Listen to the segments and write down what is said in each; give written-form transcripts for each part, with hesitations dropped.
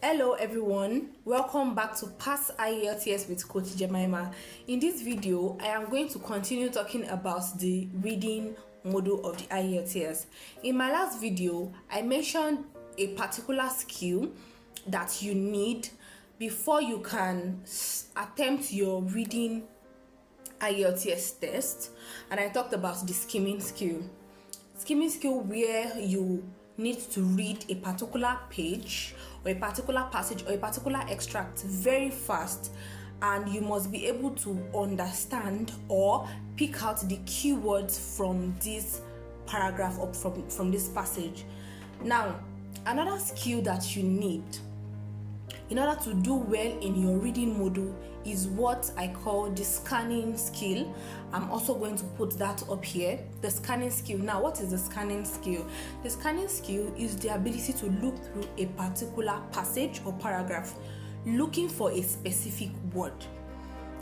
Hello everyone, welcome back to Pass IELTS with Coach Jemima. In this video, I am going to continue talking about the reading module of the IELTS. In my last video, I mentioned a particular skill that you need before you can attempt your reading IELTS test, and I talked about the skimming skill. Skimming skill where you need to read a particular page or a particular passage or a particular extract very fast, and you must be able to understand or pick out the keywords from this paragraph or from this passage. Now, another skill that you need in order to do well in your reading module is what I call the scanning skill. I'm also going to put that up here, the scanning skill. Now, what is the scanning skill? The scanning skill is the ability to look through a particular passage or paragraph looking for a specific word.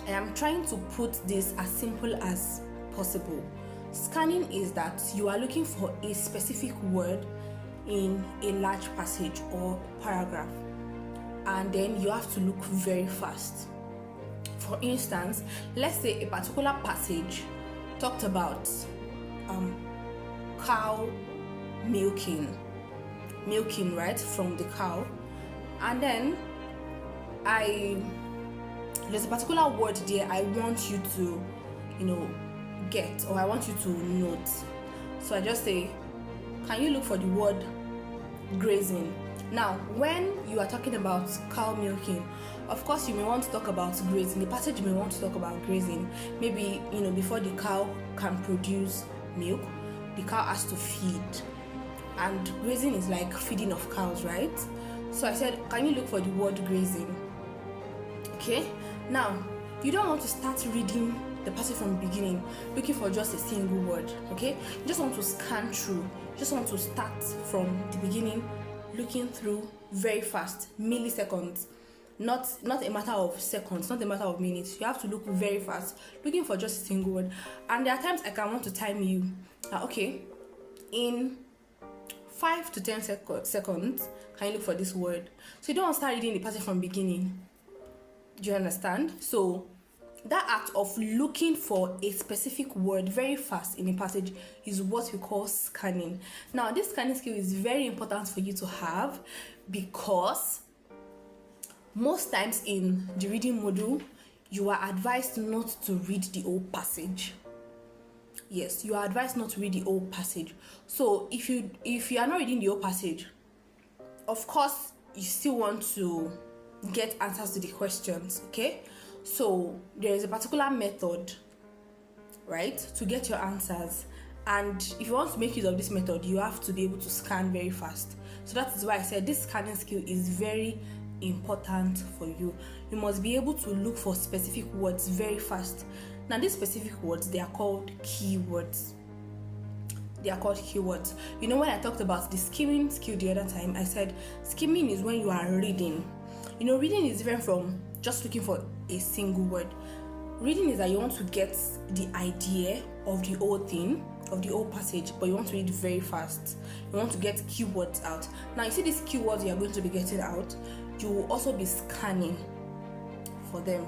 I am trying to put this as simple as possible. Scanning is that you are looking for a specific word in a large passage or paragraph, and then you have to look very fast. For instance, let's say a particular passage talked about cow milking, right, from the cow, and then there's a particular word there I want you to get, or I want you to note. So I just say, can you look for the word grazing? Now, when you are talking about cow milking, of course you may want to talk about grazing. The passage may want to talk about grazing. Maybe, before the cow can produce milk, the cow has to feed. And grazing is like feeding of cows, right? So I said, can you look for the word grazing? Okay? Now, you don't want to start reading the passage from the beginning, looking for just a single word, okay? You just want to scan through. You just want to start from the beginning, looking through very fast, milliseconds, not a matter of seconds, not a matter of minutes. You have to look very fast, looking for just a single word. And there are times I can want to time you. Okay, in 5 to 10 seconds, can you look for this word? So you don't want to start reading the passage from beginning. Do you understand? So that act of looking for a specific word very fast in a passage is what we call scanning. Now, this scanning skill is very important for you to have, because most times in the reading module, you are advised not to read the whole passage. Yes, you are advised not to read the whole passage. So if you are not reading the whole passage, of course, you still want to get answers to the questions, okay? So there is a particular method, right, to get your answers. And if you want to make use of this method, you have to be able to scan very fast. So that is why I said this scanning skill is very important for you. You must be able to look for specific words very fast. Now, these specific words, they are called keywords. They are called keywords. When I talked about the skimming skill the other time, I said skimming is when you are reading. Reading is different from just looking for a single word. Reading is that you want to get the idea of the whole thing, of the whole passage, but you want to read very fast. You want to get keywords out. Now, you see these keywords you are going to be getting out, you will also be scanning for them.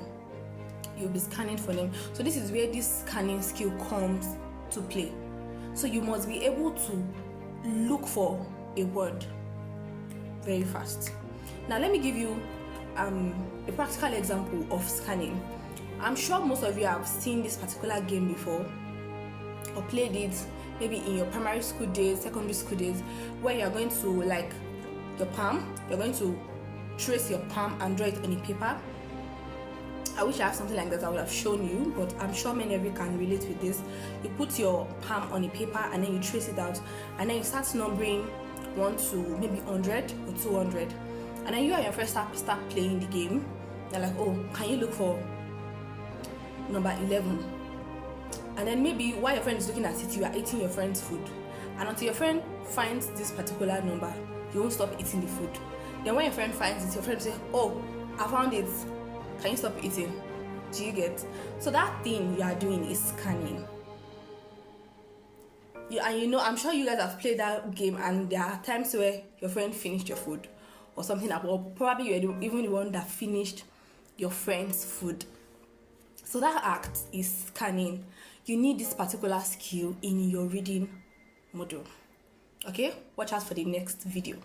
You'll be scanning for them. So this is where this scanning skill comes to play. So you must be able to look for a word very fast. Now, let me give you a practical example of scanning. I'm sure most of you have seen this particular game before, or played it maybe in your primary school days, secondary school days, where you're going to, like, your palm, you're going to trace your palm and draw it on a paper. I wish I have something like that I would have shown you, but I'm sure many of you can relate with this. You put your palm on a paper and then you trace it out, and then you start numbering 1 to maybe 100 or 200. And then you and your friends start playing the game. They're like, oh, can you look for number 11? And then maybe while your friend is looking at it, you are eating your friend's food. And until your friend finds this particular number, you won't stop eating the food. Then when your friend finds it, your friend will say, oh, I found it. Can you stop eating? Do you get? So that thing you are doing is scanning. I'm sure you guys have played that game, and there are times where your friend finished your food, or something, or probably you're even the one that finished your friend's food. So that act is scanning. You need this particular skill in your reading module. Okay, watch out for the next video.